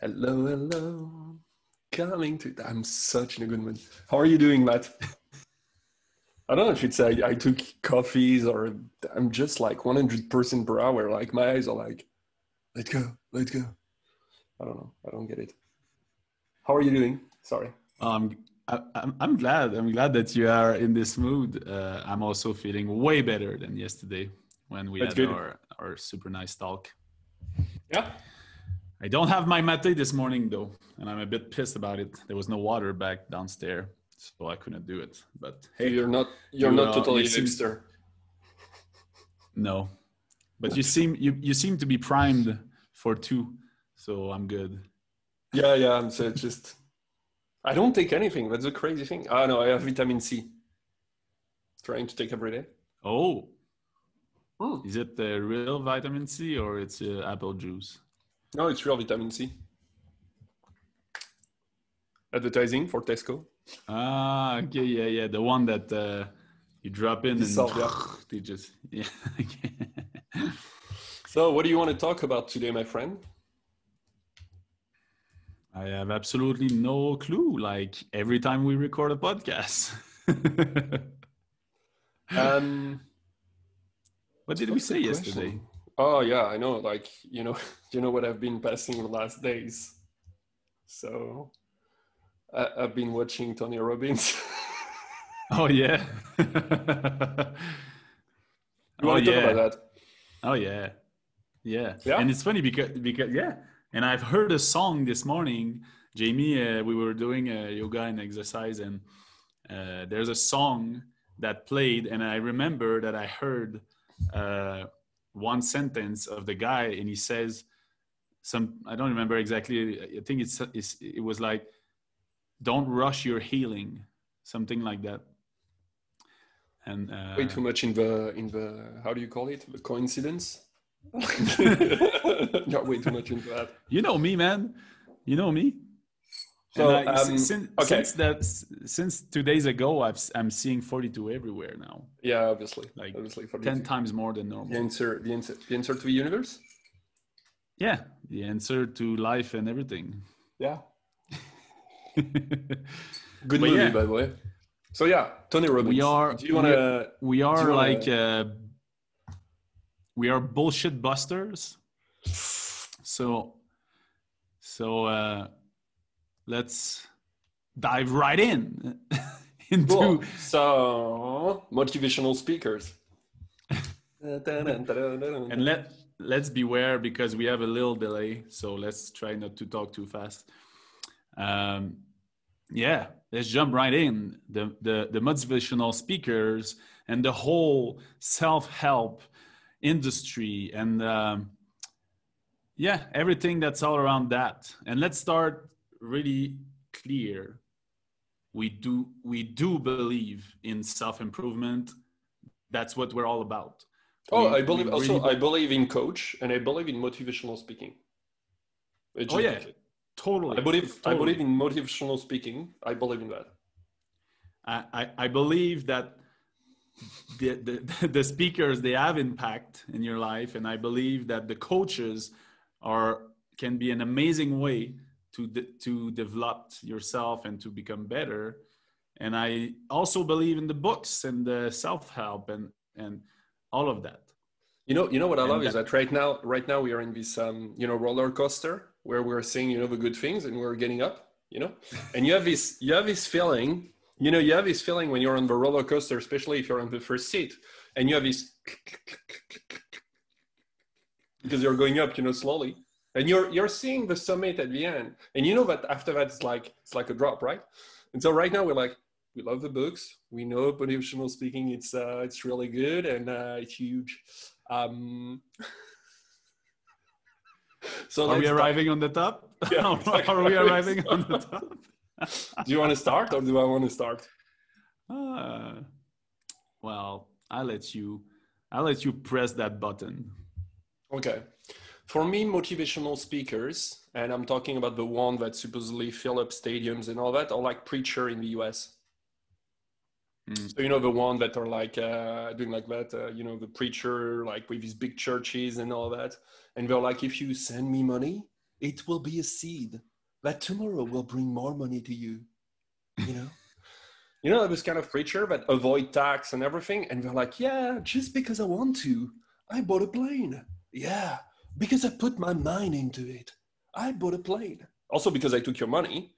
Hello, hello. Coming to... I'm such in a good mood. How are you doing, Matt? I don't know if it's I took coffees or I'm just like 100% per hour. Like my eyes are like, let's go, let's go. I don't know. I don't get it. How are you doing? Sorry. I'm glad. I'm glad that you are in this mood. I'm also feeling way better than yesterday when we That's had good. our super nice talk. Yeah. I don't have my mate this morning though, and I'm a bit pissed about it. There was no water back downstairs, so I couldn't do it. But So hey, you're not totally you seem hipster. no, but you seem to be primed for two, so I'm good. Yeah. So it's just I don't take anything. That's a crazy thing. Ah no, I have vitamin C. Trying to take every day. Oh, is it the real vitamin C or it's apple juice? No, it's real vitamin C. Advertising for Tesco. Ah, okay, yeah. The one that you drop in Dissolve, yeah. they just, yeah. So what do you want to talk about today, my friend? I have absolutely no clue. Like every time we record a podcast. What did we say yesterday? Oh yeah, I know. Like you know what I've been passing the last days. So I've been watching Tony Robbins. Oh yeah. You want to talk about that? Oh yeah. Yeah. And it's funny because yeah. And I've heard a song this morning, Jamie. We were doing yoga and exercise, and there's a song that played, and I remember that I heard one sentence of the guy, and he says I don't remember exactly. I think it was like, "Don't rush your healing," something like that. And way too much in the how do you call it? The coincidence. Not way too much into that. You know me, man. You know me. So since 2 days ago, I'm seeing 42 everywhere now. Yeah, obviously, like 42. 10 times more than normal. The answer to the universe. Yeah, the answer to life and everything. Yeah. Good movie, by the way. So yeah, Tony Robbins. We are bullshit busters. So let's dive right in into cool. So motivational speakers. And let's beware because we have a little delay, so let's try not to talk too fast. Let's jump right in. The motivational speakers and the whole self-help industry and everything that's all around that. And let's start really clear. We do believe in self-improvement. That's what we're all about. I believe in coach, and I believe in motivational speaking. Totally. I believe in motivational speaking. I believe in that. I believe that the speakers, they have impact in your life, and I believe that the coaches can be an amazing way to develop yourself and to become better. And I also believe in the books and the self-help and all of that. You know what I love is that right now we are in this roller coaster where we're saying the good things and we're getting up, and you have this feeling. You have this feeling when you're on the roller coaster, especially if you're on the first seat, and you have this because you're going up, slowly, and you're seeing the summit at the end, and that after that it's like a drop, right? And so right now we love the books, we know motivational speaking, it's really good and it's huge. So are we arriving on the top? Yeah, exactly. Are we arriving on the top? Do you want to start or do I want to start? Well, I'll let you press that button. Okay. For me, motivational speakers, and I'm talking about the one that supposedly fill up stadiums and all that, are like preacher in the US. So, the one that are like doing like that, the preacher, like with these big churches and all that. And they're like, if you send me money, it will be a seed that tomorrow will bring more money to you, you know? You know, this kind of preacher that avoid tax and everything. And they're like, yeah, just because I want to, I bought a plane. Yeah, because I put my mind into it. I bought a plane. Also because I took your money.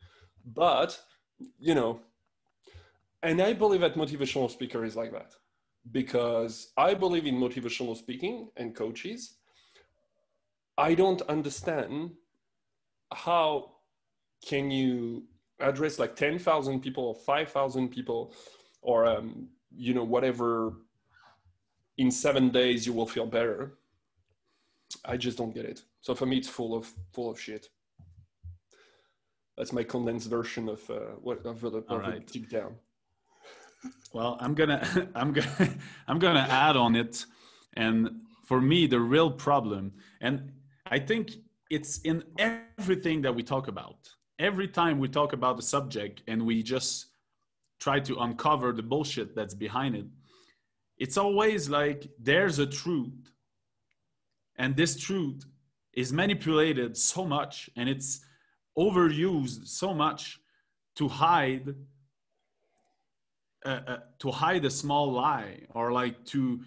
But, you know, and I believe that motivational speaker is like that. Because I believe in motivational speaking and coaches. I don't understand how can you address like 10,000 people or 5,000 people or, you know, whatever, in 7 days you will feel better. I just don't get it. So for me, it's full of shit. That's my condensed version of the deep down. Well, I'm gonna I'm gonna add on it, and for me, the real problem, and I think it's in everything that we talk about. Every time we talk about the subject and we just try to uncover the bullshit that's behind it, it's always like there's a truth, and this truth is manipulated so much and it's overused so much to hide a small lie, or like to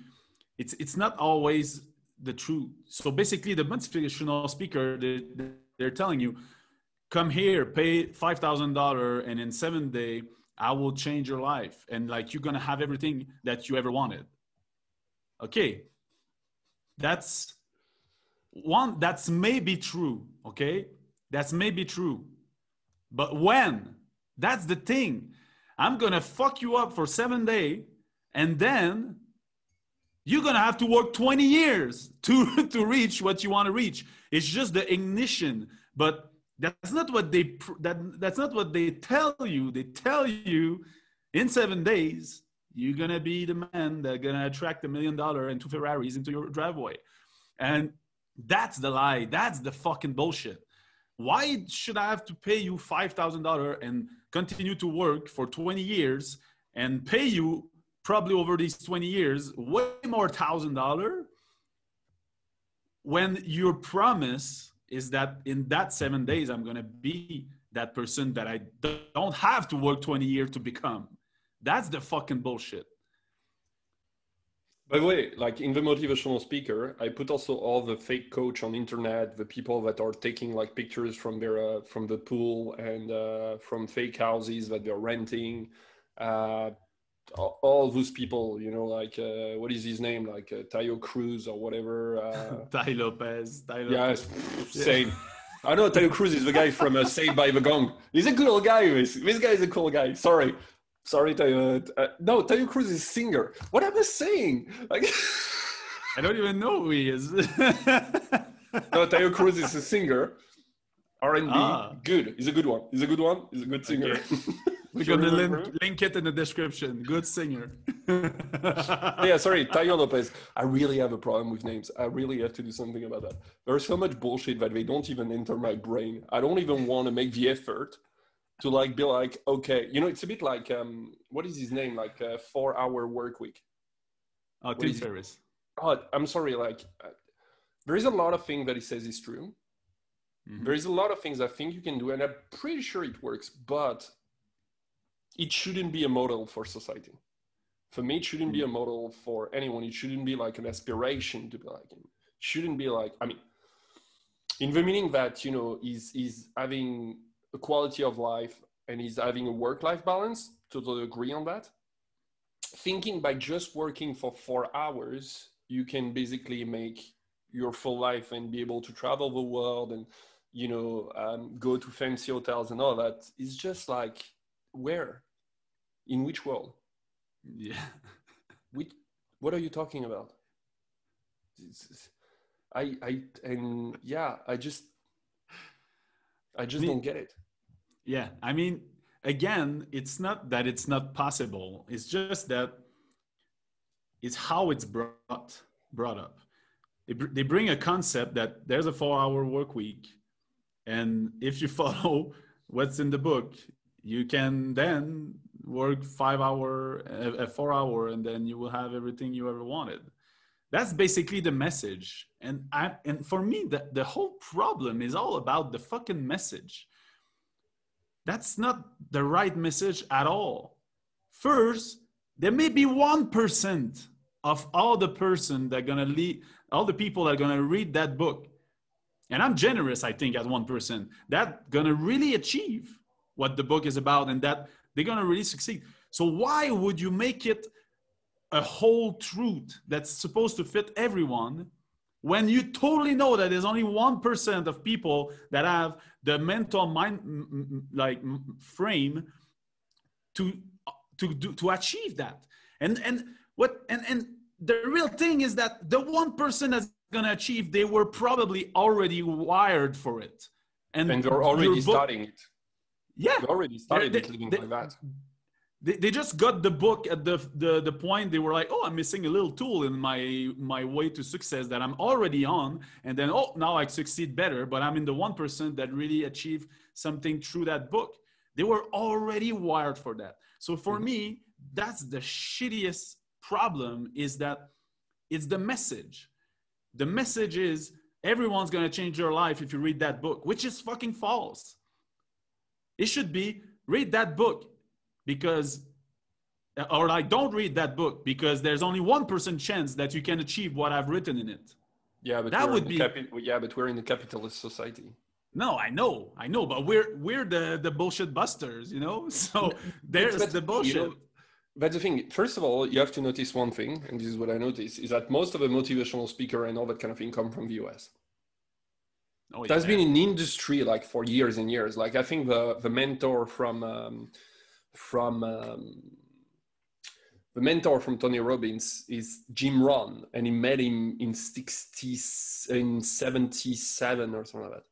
it's not always the truth. So basically the motivational speaker, they're telling you, come here, pay $5,000 and in 7 days I will change your life and like you're gonna have everything that you ever wanted. Okay, that's maybe true. Okay, that's maybe true, but when? That's the thing. I'm gonna fuck you up for 7 days, and then you're gonna have to work 20 years to reach what you want to reach. It's just the ignition, but that's not what that's not what they tell you. They tell you in 7 days you're gonna be the man that's gonna attract $1 million and 2 Ferraris into your driveway, and that's the lie. That's the fucking bullshit. Why should I have to pay you $5,000 and continue to work for 20 years and pay you probably over these 20 years way more $1,000 when your promise is that in that 7 days I'm going to be that person that I don't have to work 20 years to become? That's the fucking bullshit. By the way, like in the motivational speaker, I put also all the fake coach on internet, the people that are taking like pictures from their from the pool and from fake houses that they're renting. All those people, you know, like what is his name, like Tayo Cruz or whatever. Tai Lopez. Yeah, same. I know Tayo Cruz is the guy from Saved by the Gong. He's a cool guy. This guy is a cool guy. Sorry, Tayo. No, Tayo Cruz is singer. What am I saying? Like, I don't even know who he is. No, Tayo Cruz is a singer. R&B. Good. He's a good one. He's a good singer. Okay. We're going to link it in the description. Good singer. Yeah, sorry, Tayo Lopez. I really have a problem with names. I really have to do something about that. There's so much bullshit that they don't even enter my brain. I don't even want to make the effort to like be like, okay, you know, it's a bit like, what is his name? Like a 4-hour work week. Oh, Tim Ferriss. Oh, I'm sorry. Like, there is a lot of things that he says is true. Mm-hmm. There is a lot of things I think you can do, and I'm pretty sure it works, but it shouldn't be a model for society. For me, it shouldn't be a model for anyone. It shouldn't be like an aspiration to be like him. It shouldn't be like, I mean, in the meaning that, you know, he's having a quality of life and he's having a work-life balance. Totally agree on that. Thinking by just working for 4 hours, you can basically make your full life and be able to travel the world and, you know, go to fancy hotels and all that. It's just like, where? In which world? Yeah. What are you talking about? I just don't get it. Yeah, I mean, again, it's not that it's not possible. It's just that it's how it's brought up. They bring a concept that there's a 4-hour work week, and if you follow what's in the book, you can then work 4 hour, and then you will have everything you ever wanted. That's basically the message. And for me, the whole problem is all about the fucking message. That's not the right message at all. First, there may be 1% of all the person that gonna lead, all the people that are gonna read that book, and I'm generous, I think, at 1%, that gonna really achieve what the book is about, and that they're gonna really succeed. So why would you make it a whole truth that's supposed to fit everyone when you totally know that there's only 1% of people that have the mental mind frame to achieve that? And the real thing is that the 1% that's going to achieve, they were probably already wired for it, and they're already starting it. Yeah, they already started it living like that. They just got the book at the point they were like, oh, I'm missing a little tool in my way to success that I'm already on. And then, oh, now I succeed better, but I'm in the 1% that really achieve something through that book. They were already wired for that. So for me, that's the shittiest problem, is that it's the message. The message is everyone's going to change your life if you read that book, which is fucking false. It should be read that book because, or like, don't read that book because there's only 1% chance that you can achieve what I've written in it. Yeah, but that would be. But we're in the capitalist society. No, I know, but we're the bullshit busters, you know. So there's the bullshit. You know, that's the thing. First of all, you have to notice one thing, and this is what I noticed, is that most of the motivational speaker and all that kind of thing come from the US. Oh, yeah. That's been in the industry like for years and years. Like I think the mentor from the mentor from Tony Robbins is Jim Rohn, and he met him in 77 or something like that.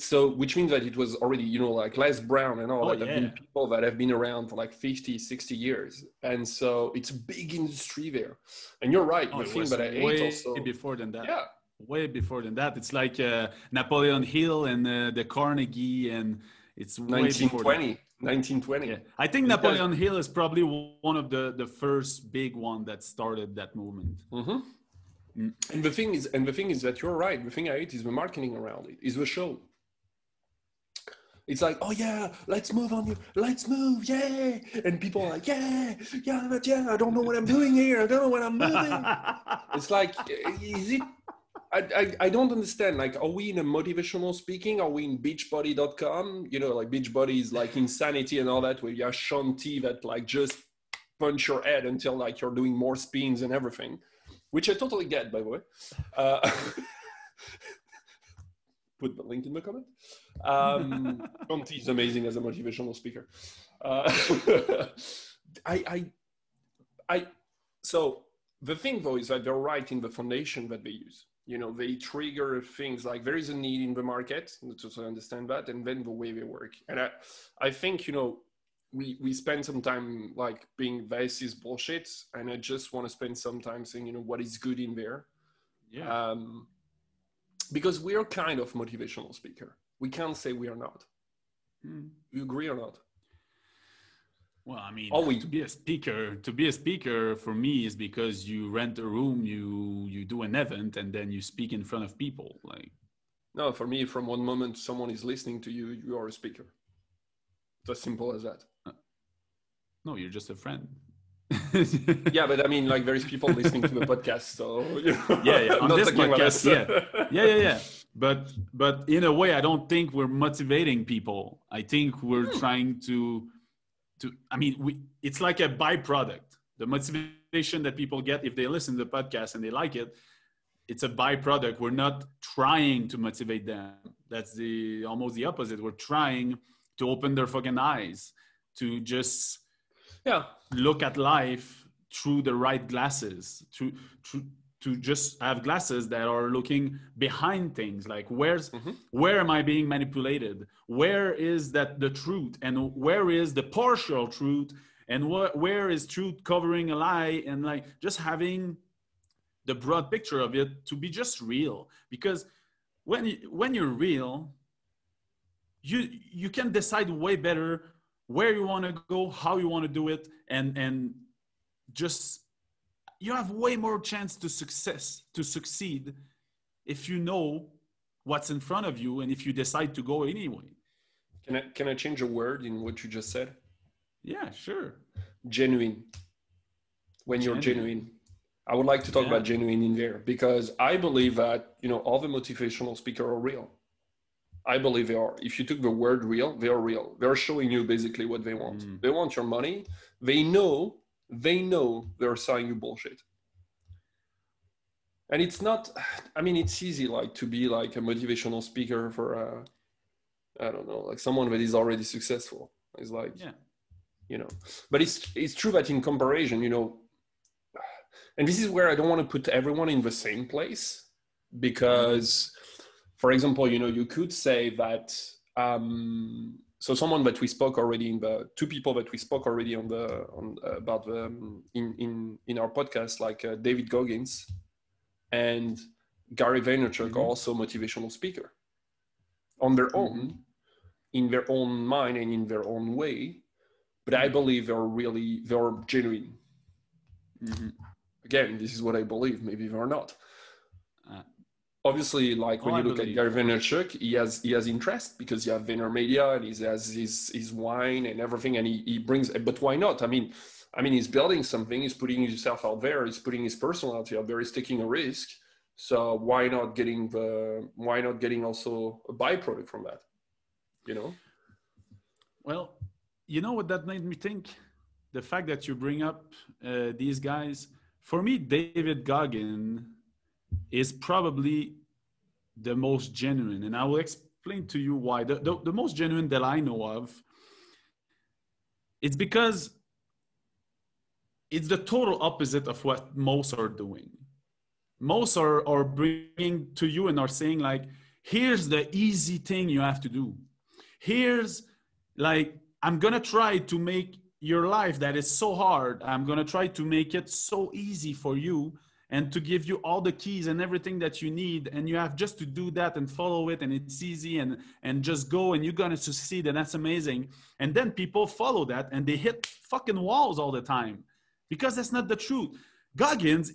So, which means that it was already, you know, like Les Brown and all that. Have been people that have been around for like 50, 60 years. And so it's a big industry there. And you're right. The thing that I hate also. Way before than that. Yeah. Way before than that. It's like Napoleon Hill and the Carnegie, and it's way 1920. 1920. Yeah. I think Napoleon Hill is probably one of the first big one that started that movement. Mm-hmm. And the thing is that you're right. The thing I hate is the marketing around it, is the show. It's like, oh yeah, let's move on you, let's move, yeah. And people are like, yeah, I don't know what I'm doing here. I don't know what I'm moving. It's like, is it? I don't understand. Like, are we in a motivational speaking? Are we in beachbody.com? You know, like Beachbody is like insanity and all that, where you have Shanti that like just punch your head until like you're doing more spins and everything. Which I totally get, by the way. Put the link in the comment. Conti is amazing as a motivational speaker. So the thing, though, is that they're right in the foundation that they use. You know, they trigger things like there is a need in the market, to understand that, and then the way they work. And I think, you know, we spend some time like being this is bullshit, and I just want to spend some time saying, you know, what is good in there. Yeah. Because we're kind of motivational speaker. We can't say we are not. You agree or not? Well, I mean, to be a speaker for me is because you rent a room, you do an event, and then you speak in front of people. Like, no, for me, from one moment someone is listening to you, you are a speaker. It's as simple as that. No, you're just a friend. Yeah, but I mean, like, there's people listening to the podcast, so you know, yeah, on this podcast, yeah. But in a way, I don't think we're motivating people. I think we're trying to. I mean, it's like a byproduct. The motivation that people get if they listen to the podcast and they like it, it's a byproduct. We're not trying to motivate them. That's almost the opposite. We're trying to open their fucking eyes to just look at life through the right glasses, to just have glasses that are looking behind things, like where am I being manipulated? Where is that the truth? And where is the partial truth? And where is truth covering a lie? And like just having the broad picture of it to be just real. Because when you're real, you can decide way better where you want to go, how you want to do it, and just you have way more chance to succeed if you know what's in front of you and if you decide to go anyway. Can I change a word in what you just said? Yeah, sure. Genuine. When you're genuine. I would like to talk about genuine in there, because I believe that, all the motivational speakers are real. I believe they are. If you took the word real, they are real. They're showing you basically what they want. They want your money. They know they're selling you bullshit. And it's not, it's easy like to be like a motivational speaker for, I don't know, like someone that is already successful. It's like, but it's true that in comparison, and this is where I don't want to put everyone in the same place, because, for example, you could say that, so someone that we spoke already two people that we spoke already in our podcast, like David Goggins and Gary Vaynerchuk, are also motivational speaker on their own, in their own mind and in their own way. But I believe they're genuine. Again, this is what I believe. Maybe they're not. Obviously, like when you look at Gary Vaynerchuk, he has interest because you have VaynerMedia and he has his wine and everything, and he brings. But why not? He's building something. He's putting himself out there. He's putting his personality out there. He's taking a risk. So why not getting also a byproduct from that? Well, you know what that made me think? The fact that you bring up these guys. For me, David Goggins is probably the most genuine. And I will explain to you why. The most genuine that I know of, it's because it's the total opposite of what most are doing. Most are bringing to you and are saying like, here's the easy thing you have to do. Here's like, I'm going to try to make your life that is so hard. I'm going to try to make it so easy for you and to give you all the keys and everything that you need. And you have just to do that and follow it. And it's easy and just go and you're going to succeed. And that's amazing. And then people follow that and they hit fucking walls all the time because that's not the truth. Goggins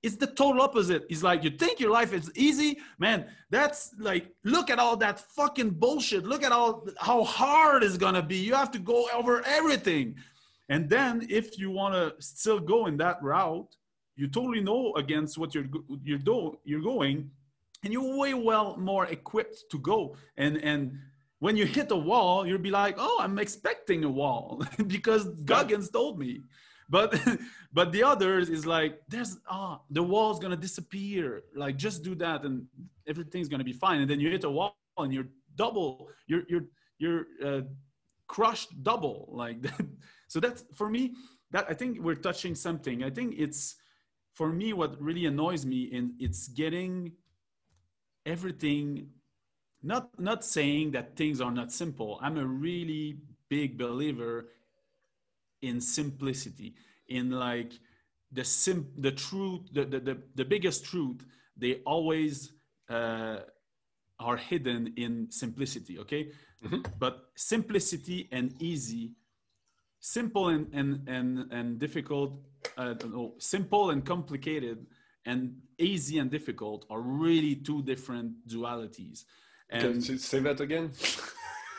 is the total opposite. He's like, you think your life is easy? Man, that's like, look at all that fucking bullshit. Look at how hard it's going to be. You have to go over everything. And then if you want to still go in that route, you totally know against what you're going, and you're way more equipped to go. And when you hit a wall, you'll be like, oh, I'm expecting a wall because Goggins told me. But the others is like, the wall's gonna disappear. Like, just do that and everything's gonna be fine. And then you hit a wall and you're crushed double like that. So that's, for me, that I think we're touching something. I think it's, for me, what really annoys me, and it's getting everything, not saying that things are not simple. I'm a really big believer in simplicity, in like the truth, the biggest truth, they always are hidden in simplicity. Okay. But simplicity and easy, simple and difficult, simple and complicated, and easy and difficult are really two different dualities. And okay, say that again.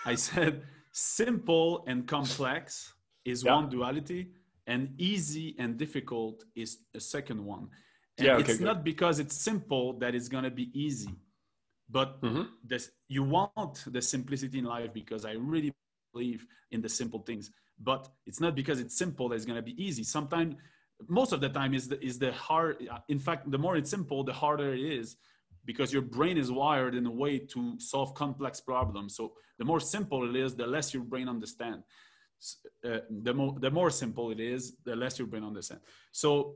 I said simple and complex is one duality, and easy and difficult is a second one. And it's not because it's simple that it's going to be easy, but you want the simplicity in life, because I really believe in the simple things. But it's not because it's simple that it's going to be easy. Sometimes, most of the time, is the hard. In fact, the more it's simple, the harder it is, because your brain is wired in a way to solve complex problems. So the more simple it is, the less your brain understands. The more simple it is, the less your brain understands. So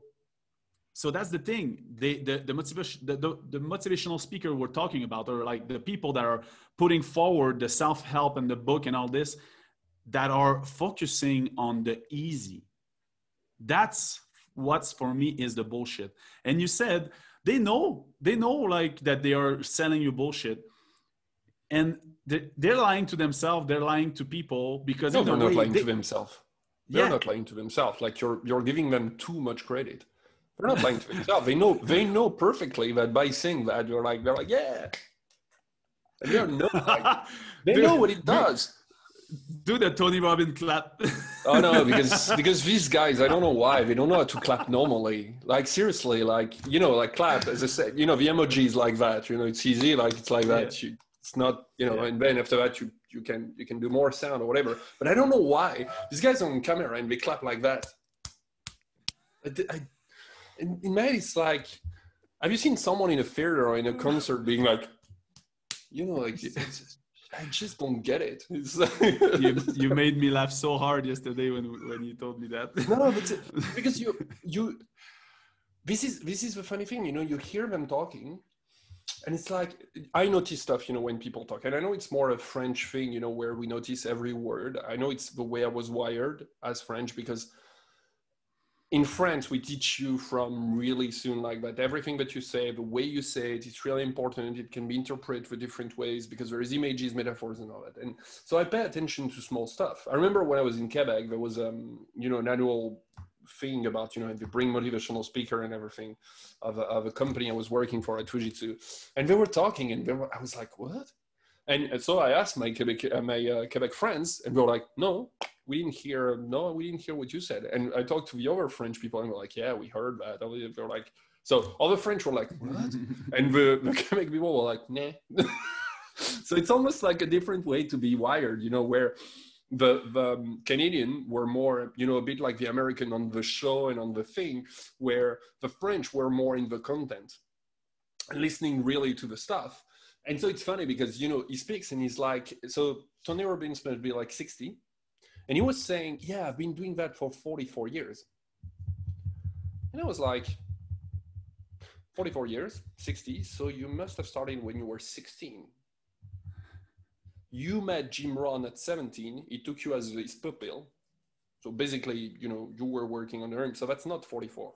that's the thing. The motivational speaker we're talking about, or like the people that are putting forward the self-help and the book and all this, that are focusing on the easy. That's what's, for me, is the bullshit. And you said they know like that they are selling you bullshit, and they're lying to themselves. They're lying to people, because no, they're not lying to themselves. They're not lying to themselves. Like, you're giving them too much credit. They're not lying to themselves. They know perfectly that by saying that they're like, yeah. And they do, know what it do, does. do the Tony Robbins clap. Oh no, because these guys, I don't know why, they don't know how to clap normally. Like seriously, like, like clap, as I said, the emojis like that, it's easy, like it's like that. It's not, and then after that you can do more sound or whatever. But I don't know why. These guys are on camera and they clap like that. In my head, it's like, have you seen someone in a theater or in a concert being like, I just don't get it. It's you made me laugh so hard yesterday when you told me that. No, but because this is the funny thing, you hear them talking, and it's like, I notice stuff, when people talk, and I know it's more a French thing, where we notice every word. I know it's the way I was wired as French, because in France, we teach you from really soon like that. Everything that you say, the way you say it, it's really important. It can be interpreted for different ways because there is images, metaphors, and all that. And so I pay attention to small stuff. I remember when I was in Quebec, there was, an annual thing about, they bring motivational speaker and everything of a company I was working for at Fujitsu. And they were talking, and I was like, what? And so I asked my Quebec friends, and they were like, no, we didn't hear what you said. And I talked to the other French people, and they're like, yeah, we heard that. They're like, so all the French were like, what? And the Quebec people were like, nah. So it's almost like a different way to be wired, where the Canadian were more, a bit like the American on the show and on the thing, where the French were more in the content and listening really to the stuff. And so it's funny because, he speaks and he's like, so Tony Robbins must be like 60. And he was saying, yeah, I've been doing that for 44 years. And I was like, 44 years, 60. So you must have started when you were 16. You met Jim Rohn at 17. He took you as his pupil. So basically, you were working under him. So that's not 44.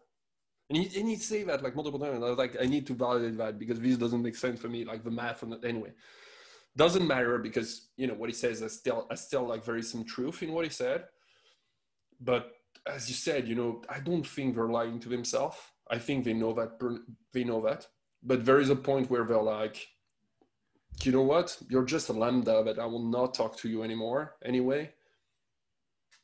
And he'd say that like multiple times. And I was like, I need to validate that because this doesn't make sense for me, like the math on it. Anyway, doesn't matter because, what he says, I still like very some truth in what he said. But as you said, I don't think they're lying to themselves. I think they know that. But there is a point where they're like, you know what? You're just a lambda, but I will not talk to you anymore anyway.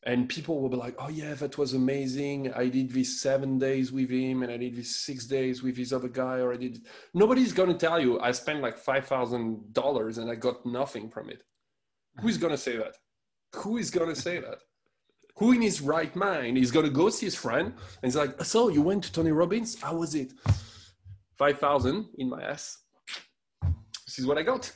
And people will be like, oh yeah, that was amazing. I did this 7 days with him and I did this 6 days with this other guy, or nobody's going to tell you I spent like $5,000 and I got nothing from it. Who's going to say that? Who is going to say that? Who in his right mind is going to go see his friend and he's like, so you went to Tony Robbins? How was it? 5,000 in my ass. This is what I got.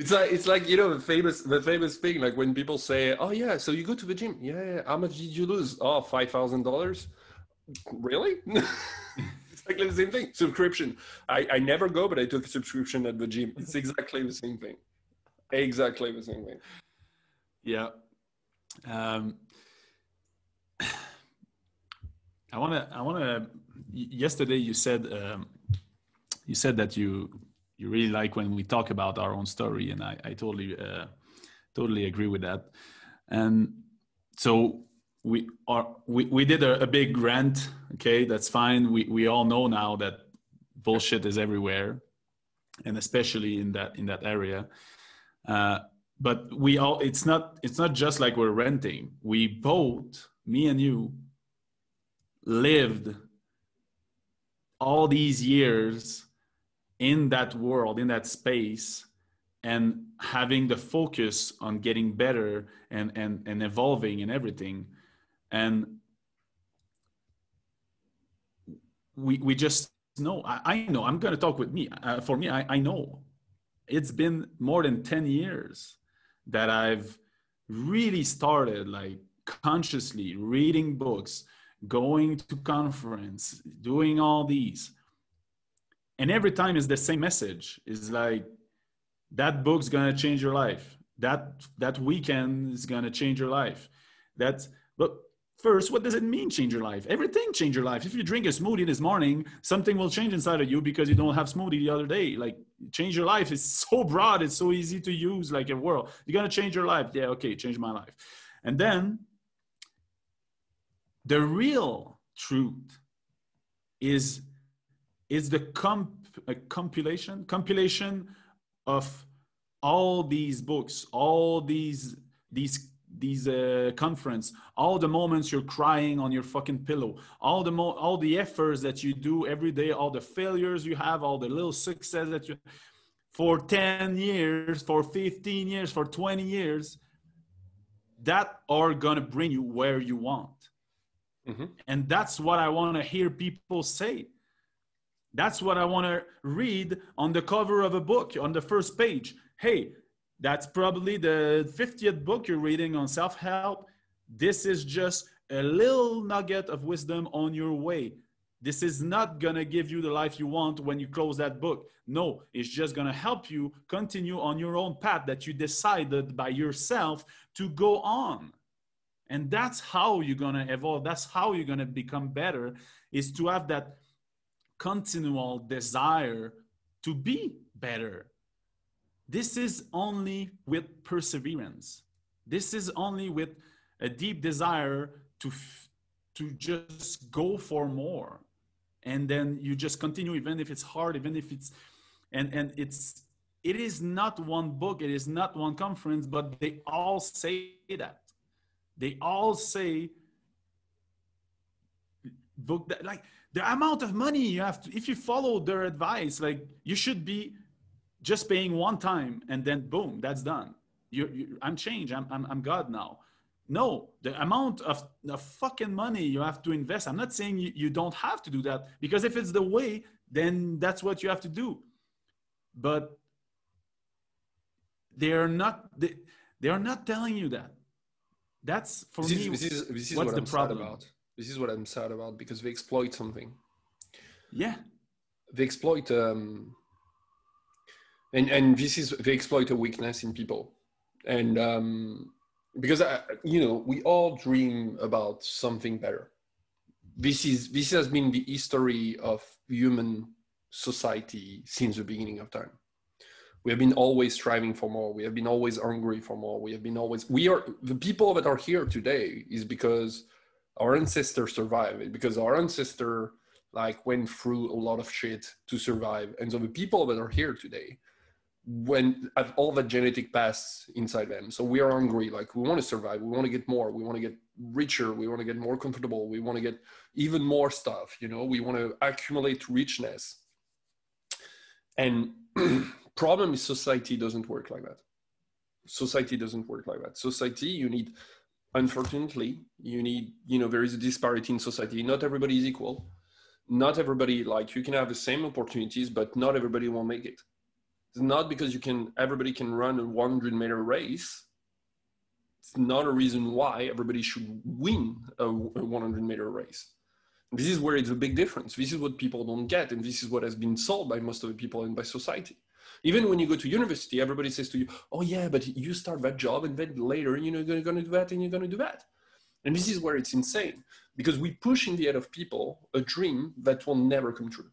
It's like the famous thing, like when people say, oh yeah, so you go to the gym, yeah, how much did you lose? Oh, $5,000. Really? It's like the same thing. Subscription. I never go, but I took a subscription at the gym. It's exactly the same thing. Yeah. I wanna yesterday you said that you really like when we talk about our own story, and I totally agree with that. And so we did a big rant. Okay, that's fine. We all know now that bullshit is everywhere, and especially in that area. But it's not just like we're renting. We both, me and you, lived all these years in that world, in that space, and having the focus on getting better and evolving and everything. And we just know, I know, I'm going to talk with me. For me, I know it's been more than 10 years that I've really started like consciously reading books, going to conference, doing all these. And every time is the same message. It's like, that book's going to change your life. That weekend is going to change your life. But first, what does it mean, change your life? Everything change your life. If you drink a smoothie this morning, something will change inside of you because you don't have smoothie the other day. Like, change your life is so broad. It's so easy to use, like a world. You're going to change your life. Yeah, okay, change my life. And then The real truth is the compilation of all these books, all these conference, all the moments you're crying on your fucking pillow, all the efforts that you do every day, all the failures you have, all the little success that you for 10 years, for 15 years, for 20 years, that are gonna bring you where you want. Mm-hmm. And that's what I want to hear people say. That's what I want to read on the cover of a book, on the first page. Hey, that's probably the 50th book you're reading on self-help. This is just a little nugget of wisdom on your way. This is not going to give you the life you want when you close that book. No, it's just going to help you continue on your own path that you decided by yourself to go on. And that's how you're going to evolve. That's how you're going to become better, is to have that continual desire to be better. This is only with perseverance. This is only with a deep desire to just go for more. And then you just continue, even if it's hard, even if it's, and it is not one book, it is not one conference, but they all say that. They all say, book that, like the amount of money you have to, if you follow their advice, like you should be just paying one time and then boom, that's done. I'm changed. I'm God now. No, the amount of fucking money you have to invest. I'm not saying you don't have to do that, because if it's the way, then that's what you have to do. But they are not telling you that. That's for me. This is what I'm sad about. This is what I'm sad about, because they exploit something. Yeah. They exploit, they exploit a weakness in people. And because, we all dream about something better. This has been the history of human society since the beginning of time. We have been always striving for more. We have been always hungry for more. The people that are here today is because our ancestors survived, because our ancestor went through a lot of shit to survive. And so the people that are here today have all that genetic past inside them. So we are hungry, we want to survive. We want to get more. We want to get richer. We want to get more comfortable. We want to get even more stuff. We want to accumulate richness. And problem is, society doesn't work like that. Society, unfortunately, there is a disparity in society. Not everybody is equal. Not everybody, you can have the same opportunities, but not everybody will make it. It's not because everybody can run a 100-meter race. It's not a reason why everybody should win a 100-meter race. This is where it's a big difference. This is what people don't get. And this is what has been sold by most of the people and by society. Even when you go to university, everybody says to you, oh yeah, but you start that job and then later, you're going to do that and you're going to do that. And this is where it's insane, because we push in the head of people a dream that will never come true.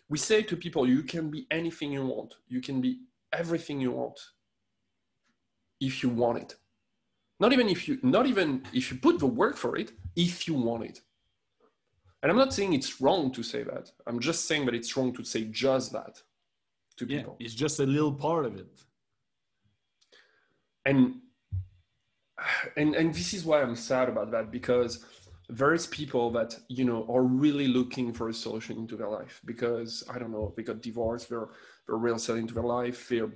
We say to people, you can be anything you want. You can be everything you want if you want it. Not even if you put the work for it, if you want it. And I'm not saying it's wrong to say that. I'm just saying that it's wrong to say just that to people. It's just a little part of it. And this is why I'm sad about that, because there's people that, are really looking for a solution into their life because, I don't know, they got divorced, they're real sad into their life, their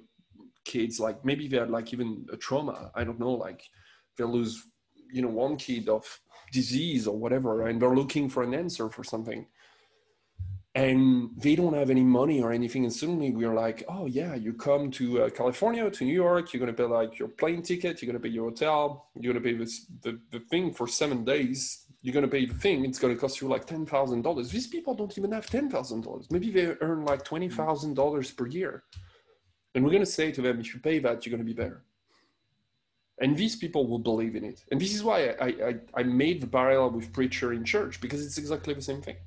kids, maybe they had even a trauma, I don't know, they lose, one kid of disease or whatever, and they're looking for an answer for something. And they don't have any money or anything. And suddenly we're like, oh yeah, you come to California, to New York, you're going to pay your plane ticket, you're going to pay your hotel, you're going to pay the thing for 7 days. You're going to pay the thing. It's going to cost you $10,000. These people don't even have $10,000. Maybe they earn $20,000 per year. And we're going to say to them, if you pay that, you're going to be better. And these people will believe in it. And this is why I made the parallel with preacher in church, because it's exactly the same thing.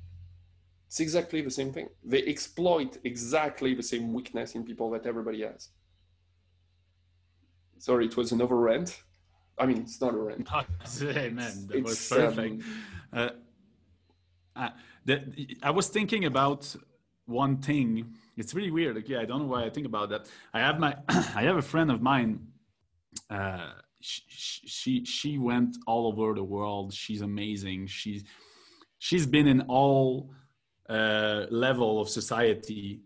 It's exactly the same thing. They exploit exactly the same weakness in people that everybody has. Sorry, it was another rant. I mean, it's not a rant. Hey, man, that was It's perfect. Uh, uh, I was thinking about one thing. It's really weird. Like, yeah, I don't know why I think about that. I have my, I have a friend of mine. She went all over the world. She's amazing. She's been in all level of society.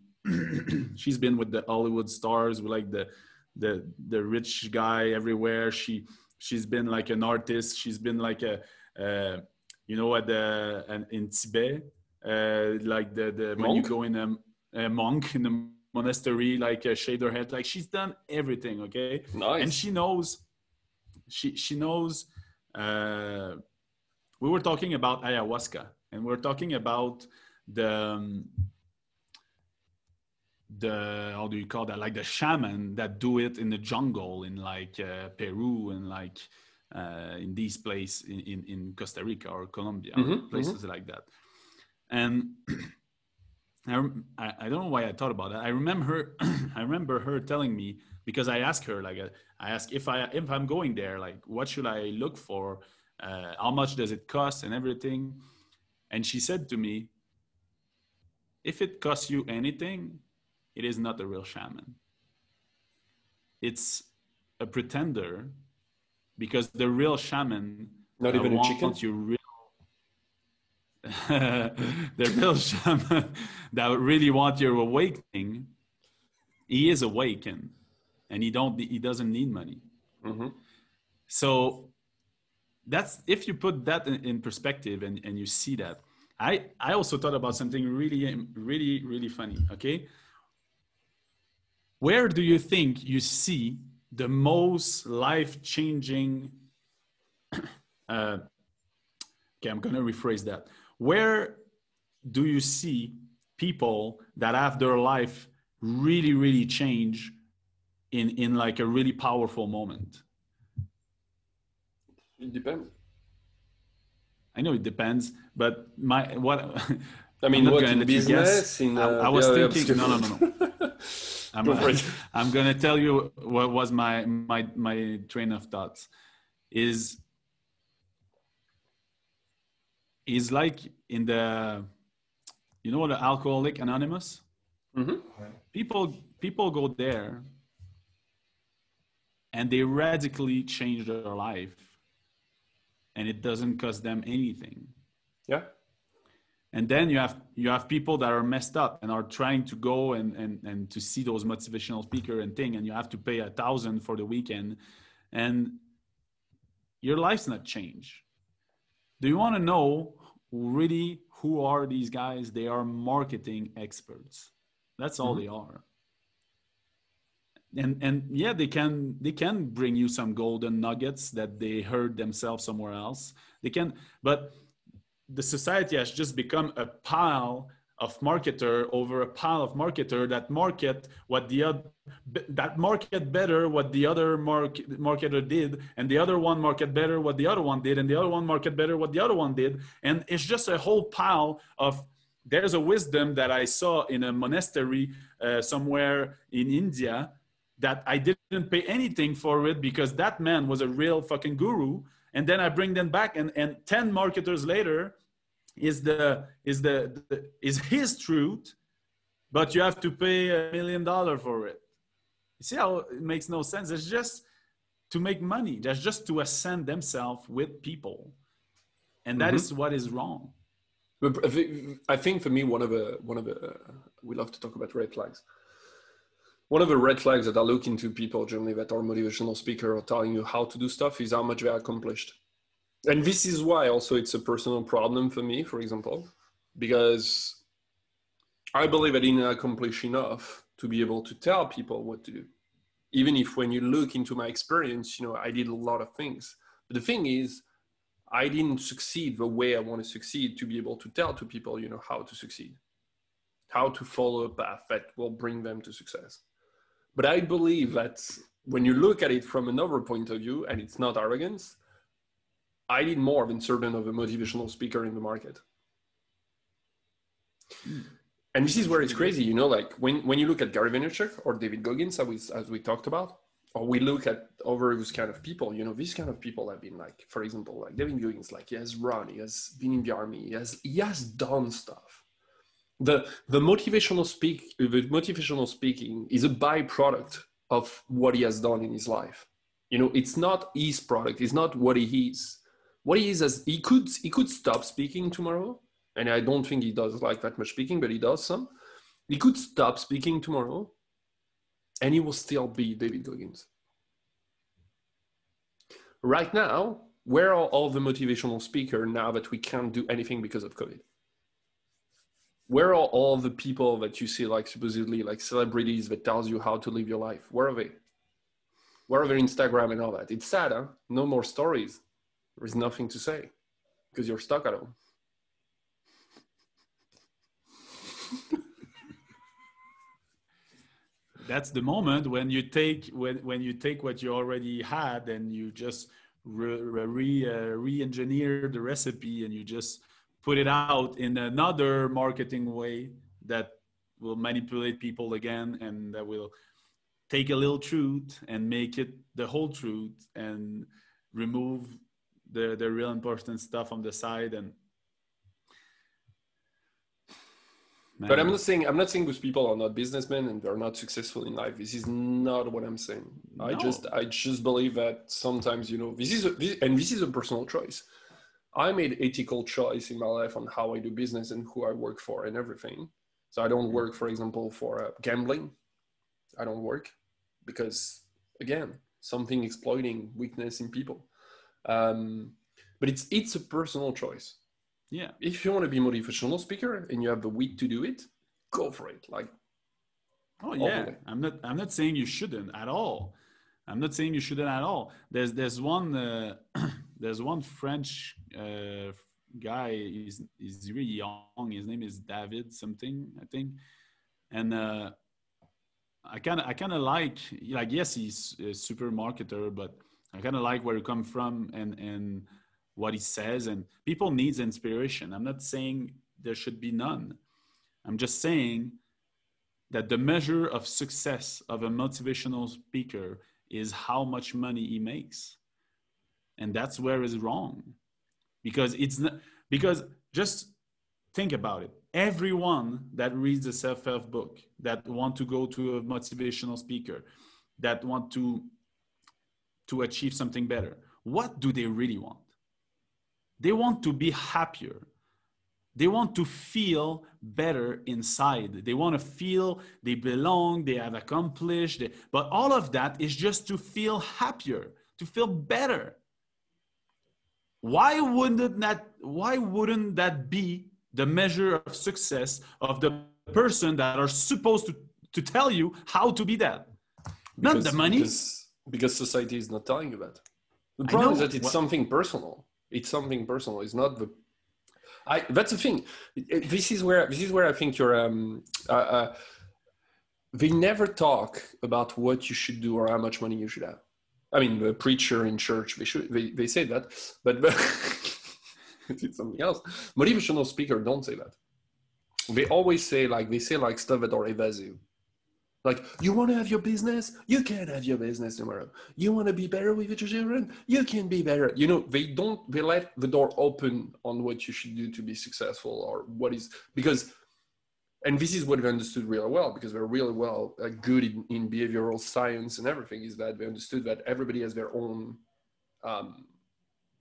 She's been with the Hollywood stars, with like the rich guy everywhere. She's been like an artist. She's been like a you know, at the in Tibet, like the when you monk. go in a monk in the monastery, like shave their head. Like she's done everything, okay, and Nice. she knows. She knows. We were talking about ayahuasca, and we're talking about the the how do you call that, like the shaman that do it in the jungle in like Peru and like in these places in Costa Rica or Colombia or Mm-hmm, mm-hmm. places like that. And I don't know why I thought about that. I remember her I remember her telling me, because I asked her, like I asked if I'm going there, like what should I look for, how much does it cost and everything. And she said to me, if it costs you anything, it is not a real shaman. It's a pretender, because the real shaman Not even a wants chicken. you real. The real shaman that really want your awakening, he is awakened, and he doesn't need money. Mm-hmm. So that's, if you put that in perspective, and you see that. I also thought about something really funny. Okay, where do you think you see the most life-changing okay, I'm going to rephrase that. Where do you see people that have their life really change in like a really powerful moment? It depends. I know it depends, but my what I I'm mean, not what, gonna in let you guess. business? In I was yeah, thinking, no. I'm go for it. I'm gonna tell you what was my train of thoughts. Is is like in the, you know, the Alcoholic Anonymous. Mm-hmm. People go there and they radically change their life, and it doesn't cost them anything. Yeah. And then you have people that are messed up and are trying to go and to see those motivational speaker and thing, and you have to pay 1,000 for the weekend, and your life's not changed. Do you want to know really who are these guys? They are marketing experts. That's all Mm-hmm. they are. And yeah, they can bring you some golden nuggets that they heard themselves somewhere else. They can, but the society has just become a pile of marketer over a pile of marketer that market what the other, that market better what the other marketer did, and the other one market better what the other one did, and the other one market better what the other one did, and it's just a whole pile of. There's a wisdom that I saw in a monastery somewhere in India, that I didn't pay anything for it, because that man was a real fucking guru. And then I bring them back, and 10 marketers later is his truth, but you have to pay $1 million for it. You see how it makes no sense? It's just to make money. That's just to ascend themselves with people, and that Mm-hmm. is what is wrong. But I think for me, one of the we love to talk about red flags. One of the red flags that I look into people generally that are motivational speaker or telling you how to do stuff is how much they accomplished. And this is why also it's a personal problem for me, for example, because I believe I didn't accomplish enough to be able to tell people what to do. Even if when you look into my experience, I did a lot of things. But the thing is, I didn't succeed the way I want to succeed to be able to tell to people, how to succeed, how to follow a path that will bring them to success. But I believe that when you look at it from another point of view, and it's not arrogance, I did more than certain of a motivational speaker in the market. And this is where it's crazy, like when you look at Gary Vaynerchuk or David Goggins, as we talked about, or we look at over those kind of people, these kind of people have been like, for example, like David Goggins, like he has run, he has been in the army, he has done stuff. The motivational speaking is a byproduct of what he has done in his life. It's not his product. It's not what he is. What he is, as he could stop speaking tomorrow, and I don't think he does like that much speaking, but he does some. He could stop speaking tomorrow, and he will still be David Goggins. Right now, where are all the motivational speakers now that we can't do anything because of COVID? Where are all the people that you see, like supposedly like celebrities that tells you how to live your life? Where are they? Where are their Instagram and all that? It's sad, huh? No more stories. There is nothing to say because you're stuck at home. That's the moment when you take when you take what you already had and you just re-engineer the recipe and you just put it out in another marketing way that will manipulate people again, and that will take a little truth and make it the whole truth and remove the real important stuff on the side. And man. But I'm not saying those people are not businessmen and they're not successful in life. This is not what I'm saying. No. I just believe that sometimes, this is a personal choice. I made ethical choice in my life on how I do business and who I work for and everything. So I don't work, for example, for gambling. I don't work because, again, something exploiting weakness in people. But it's a personal choice. Yeah. If you want to be a motivational speaker and you have the wit to do it, go for it. Like, oh yeah, I'm not saying you shouldn't at all. I'm not saying you shouldn't at all. There's one there's one French guy. He's really young. His name is David something, I think. And I kind of like yes, he's a super marketer, but I kind of like where he comes from and what he says. And people needs inspiration. I'm not saying there should be none. I'm just saying that the measure of success of a motivational speaker is how much money he makes. And that's where it's wrong. Because just think about it. Everyone that reads a self-help book, that want to go to a motivational speaker, that want to achieve something better, what do they really want? They want to be happier. They want to feel better inside. They want to feel they belong, they have accomplished. But all of that is just to feel happier, to feel better. Why wouldn't that be the measure of success of the person that are supposed to tell you how to be that? Not the money. Because society is not telling you that. The problem is that it's something personal. It's something personal. It's not the. That's the thing. This is where I think you're. They never talk about what you should do or how much money you should have. I mean, the preacher in church, they say that, but it's something else. Motivational speakers don't say that. They always say stuff that are evasive. Like, you want to have your business? You can have your business tomorrow. You want to be better with your children? You can be better. They let the door open on what you should do to be successful or what is, because, and this is what we understood really well, because we're really well good in behavioral science and everything, is that we understood that everybody has their own,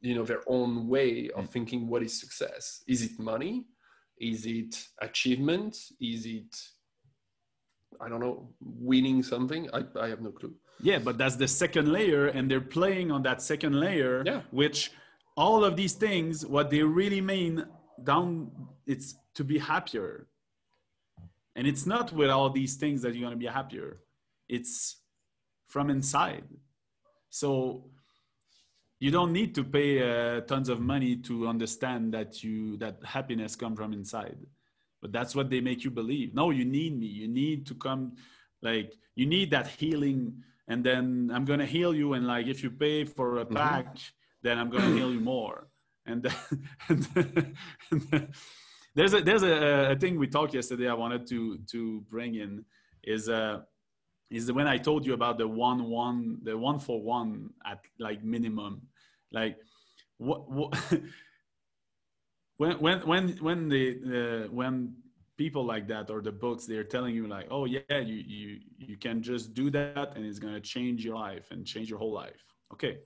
their own way of thinking what is success. Is it money? Is it achievement? Is it, I don't know, winning something? I have no clue. Yeah, but that's the second layer, and they're playing on that second layer, which all of these things, what they really mean it's to be happier. And it's not with all these things that you're going to be happier. It's from inside. So you don't need to pay tons of money to understand that happiness comes from inside. But that's what they make you believe. No, you need me. You need to come, you need that healing. And then I'm going to heal you. And if you pay for a pack, then I'm going to heal you more. And there's a thing we talked yesterday I wanted to bring in is is when I told you about the 1-for-1 at like minimum. Like what when people like that, or the books, they're telling you like, oh yeah, you can just do that and it's going to change your life and change your whole life. Okay,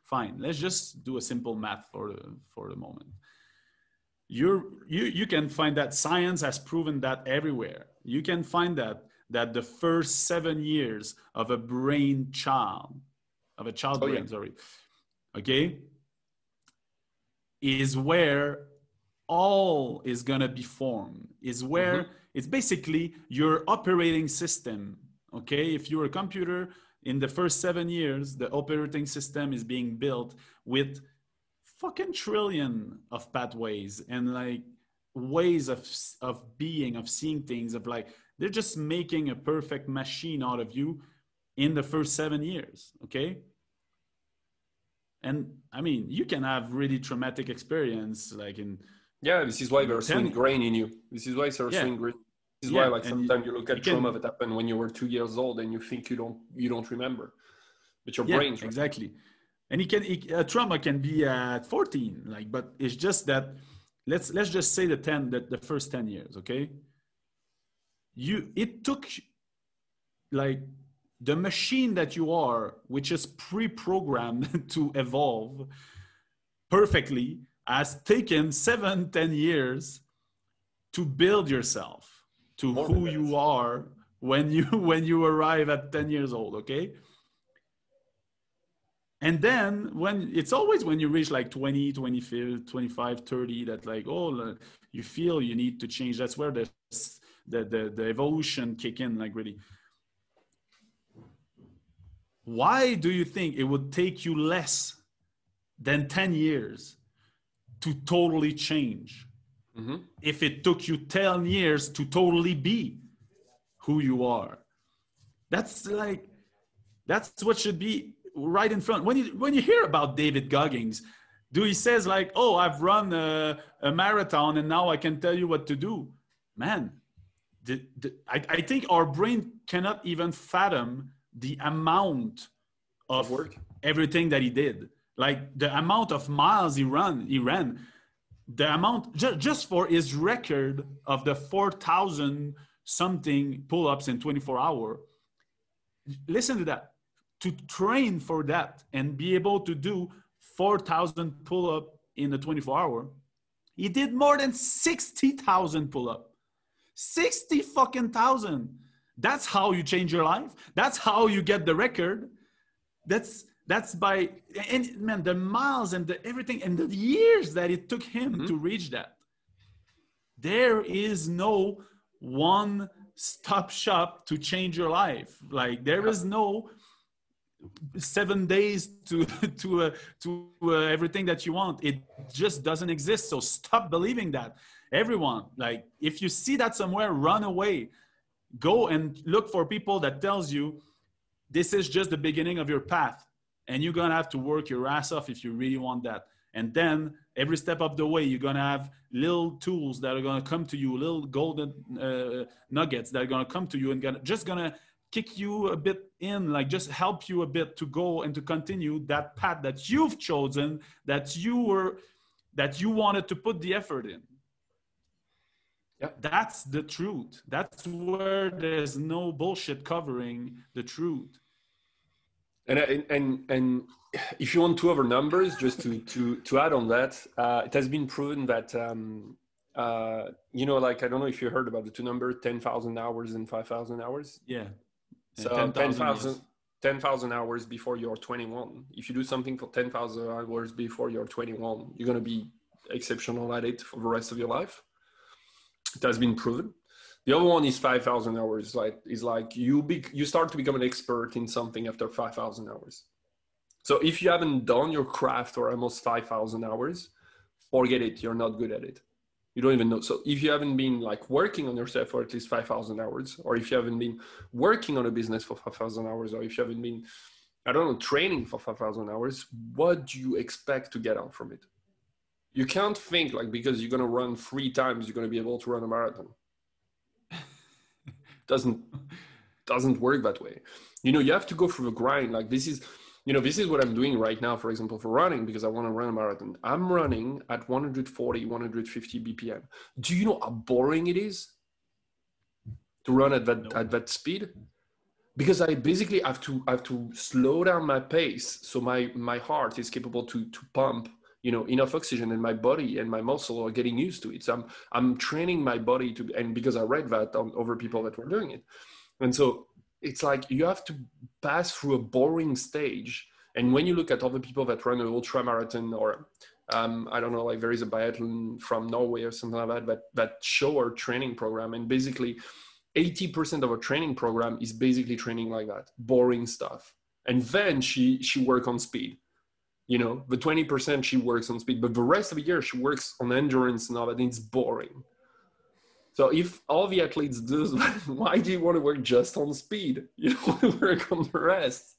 fine, let's just do a simple math for the moment. You can find that science has proven that everywhere. You can find that the first 7 years of a child Oh yeah. brain, sorry, okay, is where all is going to be formed, is where it's basically your operating system. Okay, if you're a computer, in the first 7 years the operating system is being built with fucking trillion of pathways and like ways of being, of seeing things, of like, they're just making a perfect machine out of you in the first 7 years. Okay, and I mean, you can have really traumatic experience like Yeah, this is why in they're so 10. ingrained in you. This is why they're so Yeah, ingrained. This is why, yeah, like, and sometimes you look you at trauma can, that happened when you were 2 years old and you think you don't remember, but your yeah, brain's right. exactly. And a trauma can be at 14, like, but it's just that, let's just say the first 10 years. Okay, it took like the machine that you are, which is pre-programmed to evolve perfectly, has taken 7-10 years to build yourself to More than who that. you are when you arrive at 10 years old. Okay, and then when it's always when you reach like 20, 25, 25, 30, that like, oh, you feel you need to change. That's where the evolution kick in, like, really. Why do you think it would take you less than 10 years to totally change, if it took you 10 years to totally be who you are? That's like, that's what should be right in front. When you hear about David Goggins, he says like, oh, I've run a marathon and now I can tell you what to do. Man, I think our brain cannot even fathom the amount Of of work. everything that he did. Like the amount of miles he ran, the amount just for his record of the 4,000 something pull-ups in 24 hours. Listen to that. To train for that and be able to do 4,000 pull-up in the 24 hour, he did more than 60,000 pull-up. 60 fucking thousand. That's how you change your life. That's how you get the record. That's by, and man, the miles and the everything and the years that it took him to reach that. There is no one stop shop to change your life. Like there is no 7 days to everything that you want. It just doesn't exist. So stop believing that. Everyone, like, if you see that somewhere, run away. Go and look for people that tells you this is just the beginning of your path and you're gonna have to work your ass off if you really want that. And then every step of the way, you're gonna have little tools that are gonna come to you, little golden nuggets that are gonna come to you and gonna kick you a bit in, like just help you a bit to go and to continue that path that you've chosen, that you wanted to put the effort in. Yeah. That's the truth. That's where there's no bullshit covering the truth. And if you want two other numbers, just to add on that, it has been proven that like, I don't know if you heard about the two numbers, 10,000 hours and 5,000 hours. Yeah. So 10,000 10,000 hours before you're 21. If you do something for 10,000 hours before you're 21, you're going to be exceptional at it for the rest of your life. It has been proven. The other one is 5,000 hours. Like, is like you start to become an expert in something after 5,000 hours. So if you haven't done your craft for almost 5,000 hours, forget it. You're not good at it. You don't even know. So if you haven't been like working on yourself for at least 5,000 hours, or if you haven't been working on a business for 5,000 hours, or if you haven't been, I don't know, training for 5,000 hours, what do you expect to get out from it? You can't think like, because you're going to run 3 times, you're going to be able to run a marathon. Doesn't doesn't work that way. You have to go through the grind. Like this is what I'm doing right now, for example, for running, because I want to run a marathon. I'm running at 140, 150 BPM. Do you know how boring it is to run at that speed? Because I basically have to slow down my pace so my heart is capable to pump enough oxygen, and my body and my muscle are getting used to it. So I'm training my body to, and because I read that over people that were doing it, and so it's like you have to pass through a boring stage. And when you look at other people that run an ultra marathon, or I don't know, like there is a biathlon from Norway or something like that show our training program, and basically 80% of our training program is basically training like that, boring stuff. And then she work on speed. The 20% she works on speed, but the rest of the year she works on endurance and all that, and it's boring. So if all the athletes do that, why do you want to work just on speed? You don't want to work on the rest.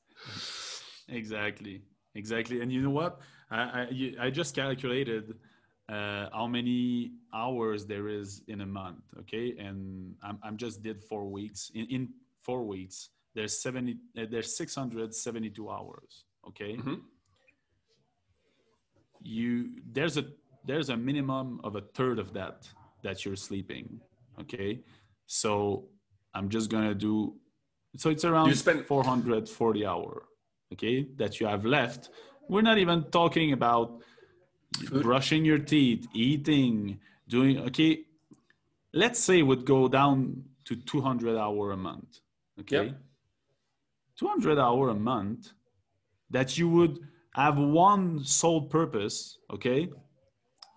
Exactly. And you know what? I just calculated how many hours there is in a month. Okay, and I'm just did 4 weeks. In 4 weeks, there's 672 hours. Okay, Mm-hmm. There's a minimum of a third of that you're sleeping. Okay, so I'm just gonna do. So it's around 440 hours. Okay, that you have left. We're not even talking about Food. Brushing your teeth, eating, doing. Okay, let's say it would go down to 200 hours a month. Okay, Yep. 200 hours a month that you would have one sole purpose. Okay,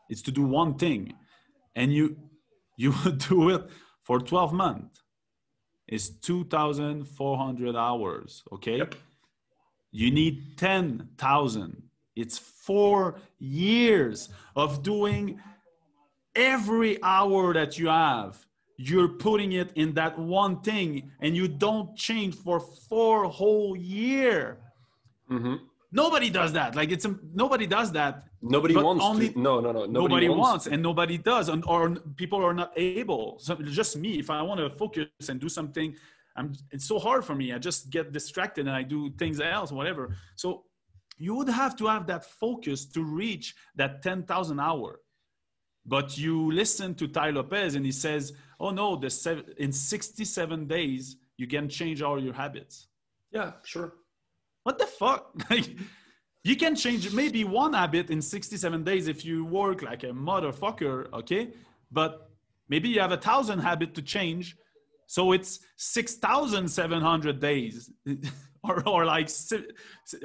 it's to do one thing, and you would do it for 12 months. It's 2,400 hours. Okay. Yep. You need 10,000. It's 4 years of doing every hour that you have. You're putting it in that one thing, and you don't change for 4 whole years. Mm-hmm. Nobody does that. Like nobody does that. Nobody wants to. No. Nobody wants and nobody does, or people are not able. So just me, if I want to focus and do something, it's so hard for me. I just get distracted and I do things else, whatever. So you would have to have that focus to reach that 10,000 hour. But you listen to Tai Lopez and he says, oh no, in 67 days, you can change all your habits. Yeah, sure. What the fuck? Like, you can change maybe one habit in 67 days if you work like a motherfucker, okay? But maybe you have 1,000 habits to change. So it's 6,700 days. or like,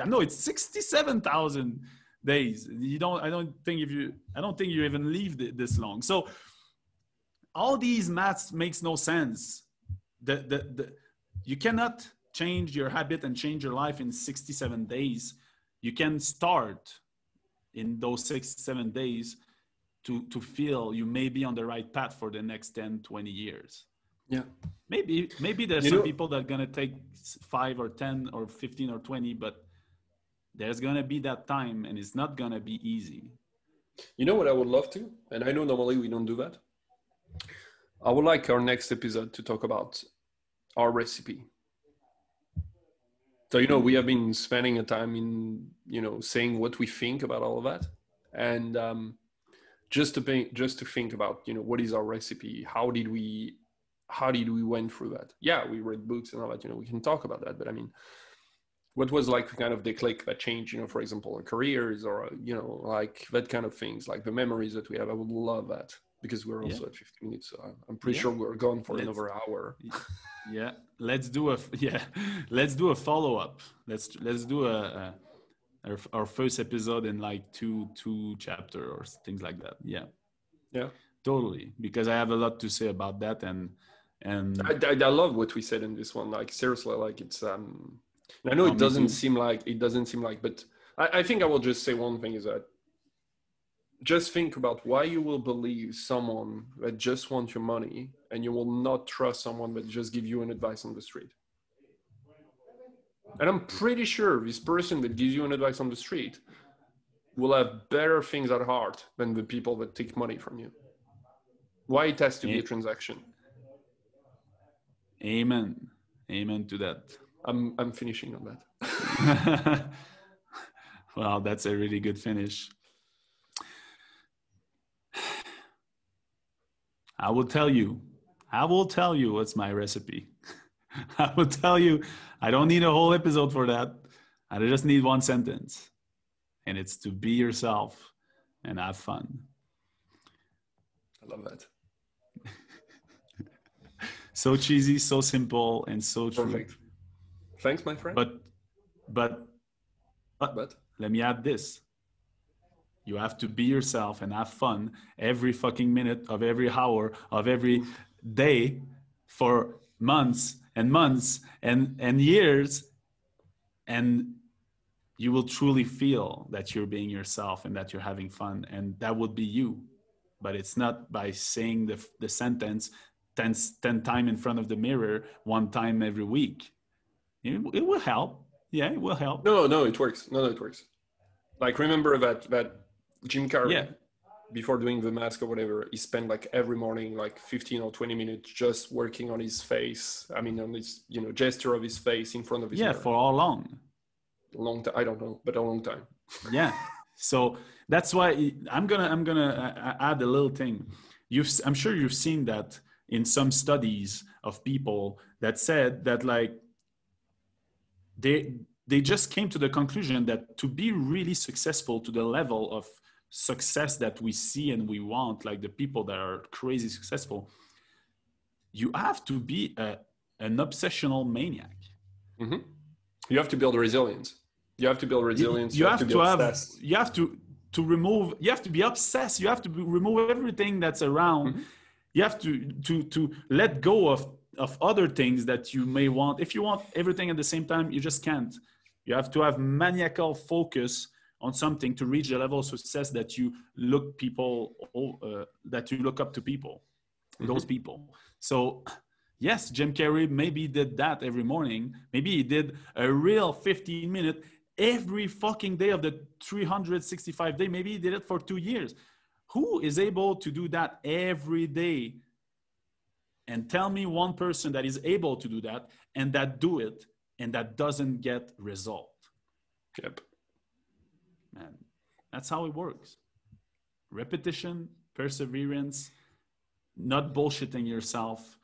no, it's 67,000 days. I don't think you even leave this long. So all these maths makes no sense. You cannot change your habit and change your life in 67 days. You can start in those 6-7 days to feel you may be on the right path for the next 10, 20 years. Yeah. Maybe there's some people that are going to take 5 or 10 or 15 or 20, but there's going to be that time and it's not going to be easy. You know what I would love to? And I know normally we don't do that. I would like our next episode to talk about our recipe. So, we have been spending a time in, saying what we think about all of that. And just to think about, what is our recipe? How did we went through that? Yeah, we read books and all that, we can talk about that. But I mean, what was like kind of the click that changed, for example, our careers or, like that kind of things, like the memories that we have. I would love that because we're also at 50 minutes. So I'm pretty sure we're gone for another hour. Yeah. Let's do a follow-up. Let's do our first episode in like two chapter or things like that. Yeah, totally, because I have a lot to say about that. And I love what we said in this one. Like seriously, like it's I know it doesn't seem like, but I think I will just say one thing is that just think about why you will believe someone that just wants your money and you will not trust someone that just give you an advice on the street. And I'm pretty sure this person that gives you an advice on the street will have better things at heart than the people that take money from you. Why it has to be a transaction. Amen. Amen to that. I'm finishing on that. Well, that's a really good finish. I will tell you what's my recipe. I will tell you, I don't need a whole episode for that. I just need one sentence. And it's to be yourself and have fun. I love that. So cheesy, so simple, and so true. Perfect. Thanks, my friend. But let me add this. You have to be yourself and have fun every fucking minute of every hour of every day for months and months and years. And you will truly feel that you're being yourself and that you're having fun. And that would be you. But it's not by saying the sentence 10 times in front of the mirror, 1 time every week. It will help. Yeah, it will help. No, it works. No, it works. Like, remember that Jim Carrey, before doing The Mask or whatever, he spent like every morning, like 15 or 20 minutes just working on his face. I mean, on his, gesture of his face in front of his mirror. For how long? A long time. I don't know, but a long time. Yeah. So that's why I'm gonna add a little thing. I'm sure you've seen that in some studies of people that said that like they just came to the conclusion that to be really successful to the level of success that we see and we want, like the people that are crazy successful, you have to be an obsessional maniac. Mm-hmm. You have to build resilience. You have to build resilience. You have to be obsessed. You have to be obsessed. You have to remove everything that's around. Mm-hmm. You have to let go of other things that you may want. If you want everything at the same time, you just can't. You have to have maniacal focus on something to reach the level of success that you look up to people, mm-hmm. those people. So yes, Jim Carrey maybe did that every morning. Maybe he did a real 15-minute every fucking day of the 365 days. Maybe he did it for 2 years. Who is able to do that every day? And tell me one person that is able to do that and that do it and that doesn't get result. Yep. Man, that's how it works. Repetition, perseverance, not bullshitting yourself,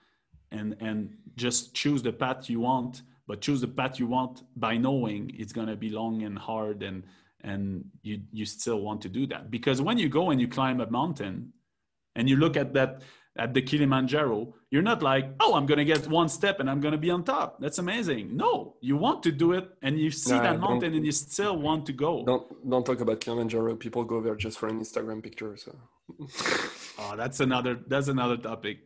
and just choose the path you want, but choose the path you want by knowing it's going to be long and hard, and you still want to do that. Because when you go and you climb a mountain and you look at the Kilimanjaro, you're not like, oh, I'm going to get one step and I'm going to be on top. That's amazing. No, you want to do it and you see that mountain and you still want to go. Don't talk about Kilimanjaro. People go there just for an Instagram picture. So. Oh, that's another topic.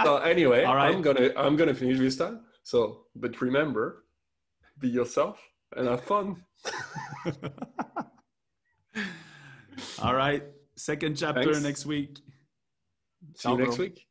So anyway, all right. I'm gonna finish this time. So, but remember, be yourself and have fun. All right. Second chapter. Thanks. Next week. See you next week.